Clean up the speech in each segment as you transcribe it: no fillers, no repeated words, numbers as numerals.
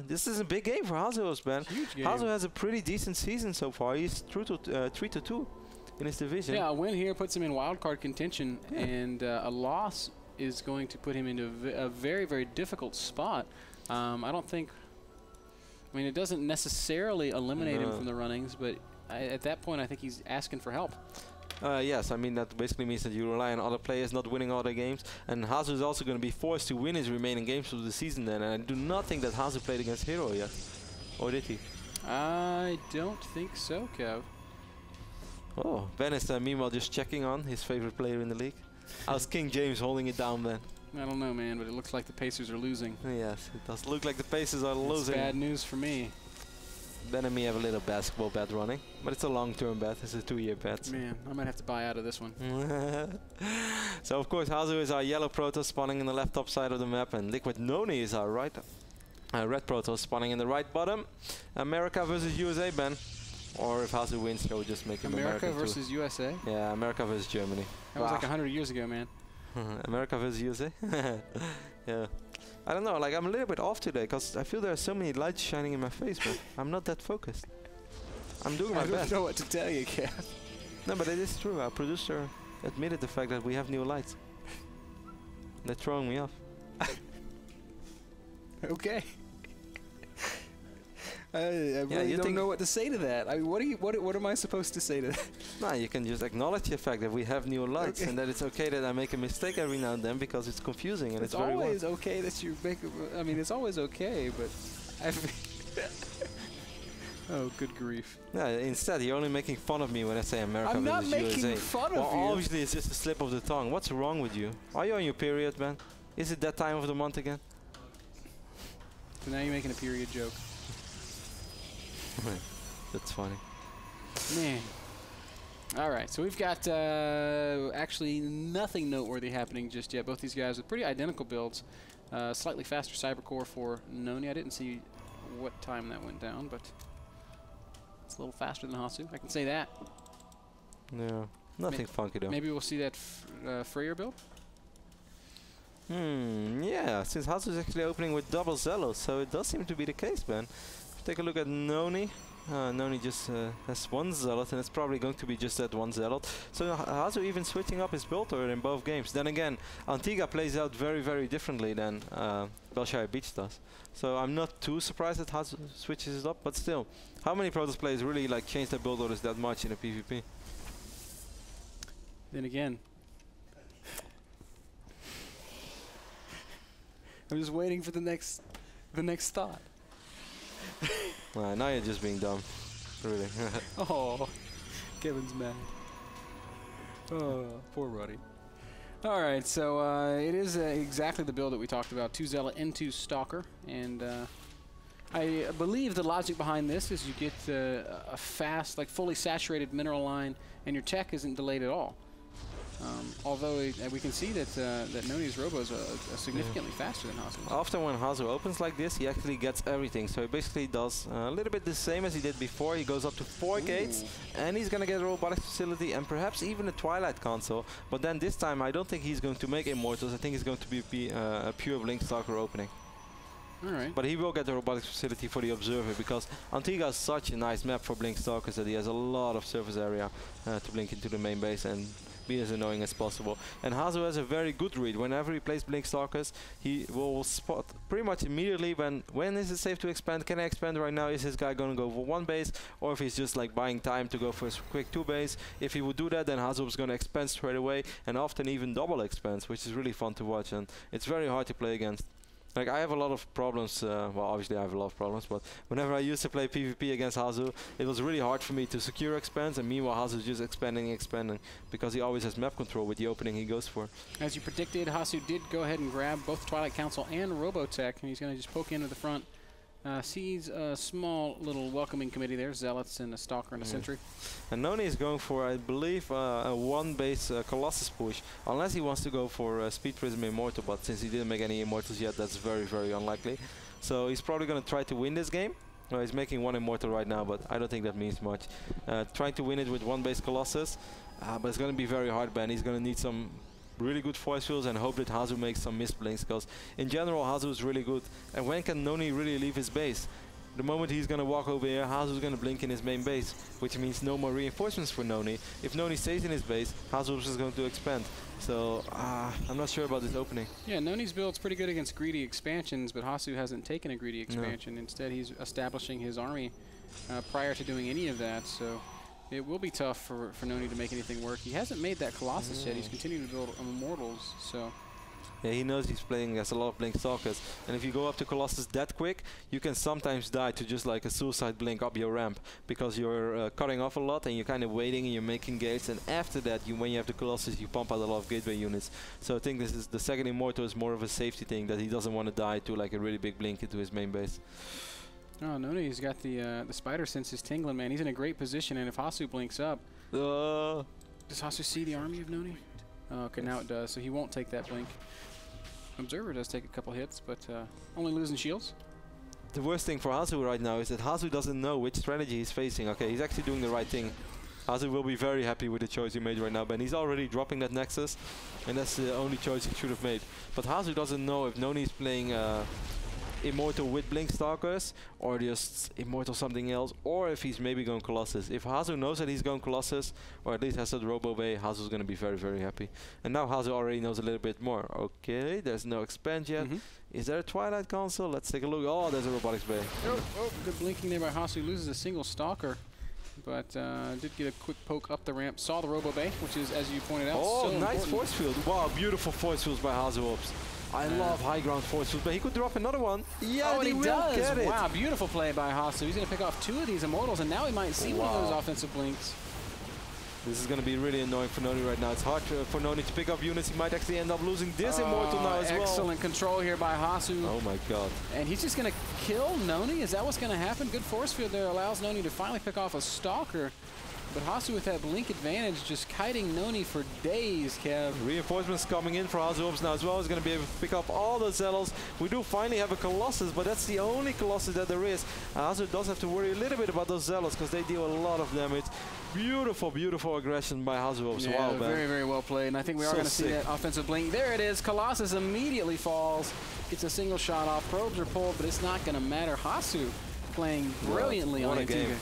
This is a big game for Hasuobs, man. Huge game. Hasu has a pretty decent season so far. He's through to 3-2 in his division. Yeah, a win here puts him in wildcard contention, and a loss is going to put him into a very, very difficult spot. I don't think... I mean, it doesn't necessarily eliminate him from the runnings, but at that point, I think he's asking for help. Yes, I mean, that basically means that you rely on other players not winning other games, and Hasu is also going to be forced to win his remaining games of the season then, and I do not think that Hasu played against Hero yet. Or did he? I don't think so, Kev. Oh, Ben is meanwhile just checking on his favorite player in the league. How's King James holding it down, Ben? I don't know, man, but it looks like the Pacers are losing. Yes, it does look like the Pacers are losing. Bad news for me. Ben and me have a little basketball bet running, but it's a long-term bet. It's a 2-year bet. Man, I might have to buy out of this one. So, of course, Hasu is our yellow Protoss spawning in the left top side of the map, and Liquid Nony is our red Protoss spawning in the right bottom. America versus USA, Ben. Or if Hasu wins, he'll just make him America versus too. USA? Yeah, America versus Germany. That was like 100 years ago, man. America versus USA? Yeah. I don't know, like I'm a little bit off today because I feel there are so many lights shining in my face, but I'm not that focused. I'm doing my best. I don't know what to tell you, Kev. No, but it is true. Our producer admitted the fact that we have new lights. They're throwing me off. Okay. I really don't know what to say to that. I mean, what am I supposed to say to that? No, you can just acknowledge the fact that we have new lights and that it's okay that I make a mistake every now and then because it's confusing and it's very always okay that you make. I mean, it's always okay, but oh, good grief! Yeah, instead you're only making fun of me when I say America versus USA. I'm not making fun of you. Obviously, it's just a slip of the tongue. What's wrong with you? Are you on your period, man? Is it that time of the month again? So now you're making a period joke. That's funny. Man. Alright, so we've got actually nothing noteworthy happening just yet. Both these guys with pretty identical builds. Slightly faster Cybercore for Nony. I didn't see what time that went down, but it's a little faster than Hasu. I can say that. Yeah, nothing funky though. Maybe we'll see that Freyr build? Yeah, since Hasu is actually opening with double Zealot, so it does seem to be the case, man. Take a look at Nony. Nony just has one Zealot, and it's probably going to be just that one Zealot. So Hasu even switching up his build order in both games. Then again, Antiga plays out very, very differently than Belshire Beach does. So I'm not too surprised that Hasu switches it up, but still, how many Protoss players really like change their build orders that much in a PvP? Then again, I'm just waiting for the next thought. Now you're just being dumb. Really. Oh, Kevin's mad. Oh, poor Ruddy. Alright, so it is exactly the build that we talked about. 2 Zealot and 2 Stalker. And I believe the logic behind this is you get a fast, like fully saturated mineral line, and your tech isn't delayed at all. Although we can see that that Nony's Robos are significantly faster than Hasu. Often when Hasu opens like this, he actually gets everything. So he basically does a little bit the same as he did before. He goes up to 4 gates, and he's going to get a robotics facility and perhaps even a Twilight console. But then this time, I don't think he's going to make Immortals. I think he's going to be a pure Blink Stalker opening. Alright. But he will get the robotics facility for the Observer because Antiga is such a nice map for Blink Stalkers that he has a lot of surface area to blink into the main base and be as annoying as possible. And Hasu has a very good read. Whenever he plays Blink Stalkers, he will spot pretty much immediately when is it safe to expand, can I expand right now, is this guy going to go for 1 base, or if he's just like buying time to go for a quick 2 base. If he would do that, then Hasuobs is going to expand straight away, and often even double expands, which is really fun to watch, and it's very hard to play against. Like, I have a lot of problems, well, obviously I have a lot of problems, but whenever I used to play PvP against Hasu, it was really hard for me to secure expands, and meanwhile Hasu is just expanding, because he always has map control with the opening he goes for. As you predicted, Hasu did go ahead and grab both Twilight Council and Robotech, and he's going to just poke into the front. Sees a small little welcoming committee there, Zealots and a Stalker and a Sentry. And Nony is going for, I believe, a 1 base Colossus push, unless he wants to go for Speed Prism Immortal, but since he didn't make any Immortals yet, that's very, very unlikely. So he's probably going to try to win this game. Well, he's making 1 Immortal right now, but I don't think that means much. Trying to win it with 1 base Colossus, but it's going to be very hard, Ben. He's going to need some really good force fields and hope that Hasu makes some misblinks, because in general Hasu is really good. And when can Nony really leave his base? The moment he's going to walk over here, Hasu's going to blink in his main base, which means no more reinforcements for Nony. If Nony stays in his base, Hasuobs is going to expand. So, I'm not sure about this opening. Yeah, Nony's build's pretty good against greedy expansions, but Hasu hasn't taken a greedy expansion. No. Instead, he's establishing his army prior to doing any of that. So, it will be tough for Nony to make anything work. He hasn't made that Colossus yet. He's continuing to build Immortals, so... Yeah, he knows he's playing against a lot of Blink Stalkers. And if you go up to Colossus that quick, you can sometimes die to just like a suicide blink up your ramp, because you're cutting off a lot and you're kind of waiting and you're making gates. And after that, when you have the Colossus, you pump out a lot of gateway units. So I think this is the second Immortal is more of a safety thing, that he doesn't want to die to like a really big blink into his main base. Oh, Nony's got the spider senses tingling, man. He's in a great position, and if Hasu blinks up... Does Hasu see the army of Nony? Oh, okay, now it does, so he won't take that blink. Observer does take a couple hits, but only losing shields. The worst thing for Hasu right now is that Hasu doesn't know which strategy he's facing. Okay, he's actually doing the right thing. Hasu will be very happy with the choice he made right now, but he's already dropping that Nexus, and that's the only choice he should have made. But Hasu doesn't know if Nony is playing Immortal with Blink Stalkers, or just Immortal something else, or if he's maybe going Colossus. If Hasu knows that he's going Colossus, or at least has that Robo Bay, Hasu's going to be very, very happy. And now Hasu already knows a little bit more. Okay, there's no expand yet. Is there a Twilight Console? Let's take a look. Oh, there's a Robotics Bay. Oh, good blinking there by Hasu. Loses a single Stalker, but did get a quick poke up the ramp. Saw the Robo Bay, which is, as you pointed out, so important. Nice force field. Wow, beautiful force fields by Hasuobs. I love high ground force fields, but he could drop another one. Yeah, he will does. Get it. Wow, beautiful play by Hasu. He's going to pick off 2 of these Immortals, and now he might see one of those offensive blinks. This is going to be really annoying for Nony right now. It's hard for Nony to pick up units. He might actually end up losing this Immortal now as well. Excellent control here by Hasu. Oh my god. And he's just going to kill Nony? Is that what's going to happen? Good force field there allows Nony to finally pick off a Stalker. But Hasu with that blink advantage just kiting Nony for days, Kev. Reinforcements coming in for Hasuobs now as well. He's going to be able to pick up all the Zealots. We do finally have a Colossus, but that's the only Colossus that there is. Hasu does have to worry a little bit about those Zealots, because they deal a lot of damage. Beautiful, beautiful aggression by Hasuobs. Yeah, wow, very, very well played. And I think we are going to see that offensive blink. There it is. Colossus immediately falls. Gets a single shot off. Probes are pulled, but it's not going to matter. Hasu playing brilliantly on Antiga.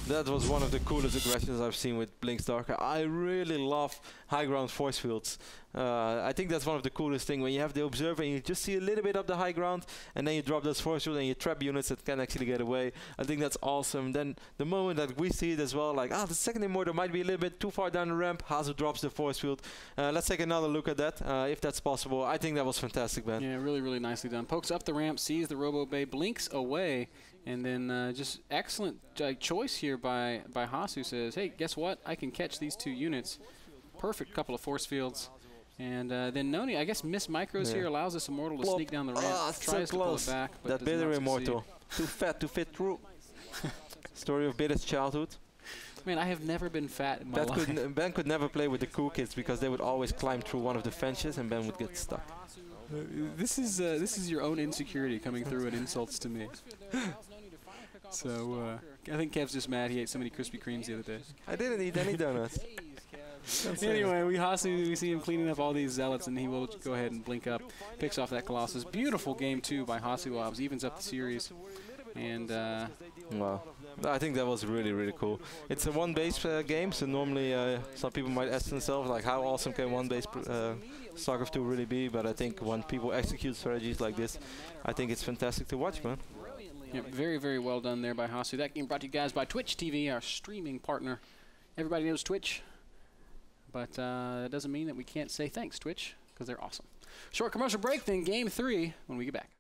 That was one of the coolest aggressions I've seen with Blink Stalker. I really love high ground force fields. I think that's one of the coolest things, when you have the Observer and you just see a little bit of the high ground, and then you drop those force fields and you trap units that can actually get away. I think that's awesome. Then the moment that we see it as well, like, the second Immortal might be a little bit too far down the ramp, Hasu drops the force field. Let's take another look at that, if that's possible. I think that was fantastic, man. Yeah, really, really nicely done. Pokes up the ramp, sees the Robo Bay, blinks away, and then just excellent choice here by Hasu. Says, hey, guess what? I can catch these 2 units. Perfect couple of force fields. And then Nony, I guess, miss micros here, allows this Immortal to sneak down the ramp. Tries to pull it back, but that Bitter Immortal. Too fat to fit through. Story of Bitter's childhood. Man, I have never been fat in my life. Ben could never play with the cool kids, because they would always climb through one of the fences and Ben would get stuck. This is your own insecurity coming through in insults to me. So I think Kev's just mad he ate so many Krispy Kremes the other day. I didn't eat any donuts. Anyway, we see him cleaning up all these Zealots, and he will go ahead and blink up. Picks off that Colossus. Beautiful game, too, by Hasuobs. Evens up the series. And wow. I think that was really, really cool. It's a one-base game, so normally some people might ask themselves, like, how awesome can one-base StarCraft 2 really be? But I think when people execute strategies like this, I think it's fantastic to watch, man. Yeah, very, very well done there by Hasu. That game brought to you guys by Twitch TV, our streaming partner. Everybody knows Twitch, but that doesn't mean that we can't say thanks, Twitch, because they're awesome. Short commercial break, then Game 3 when we get back.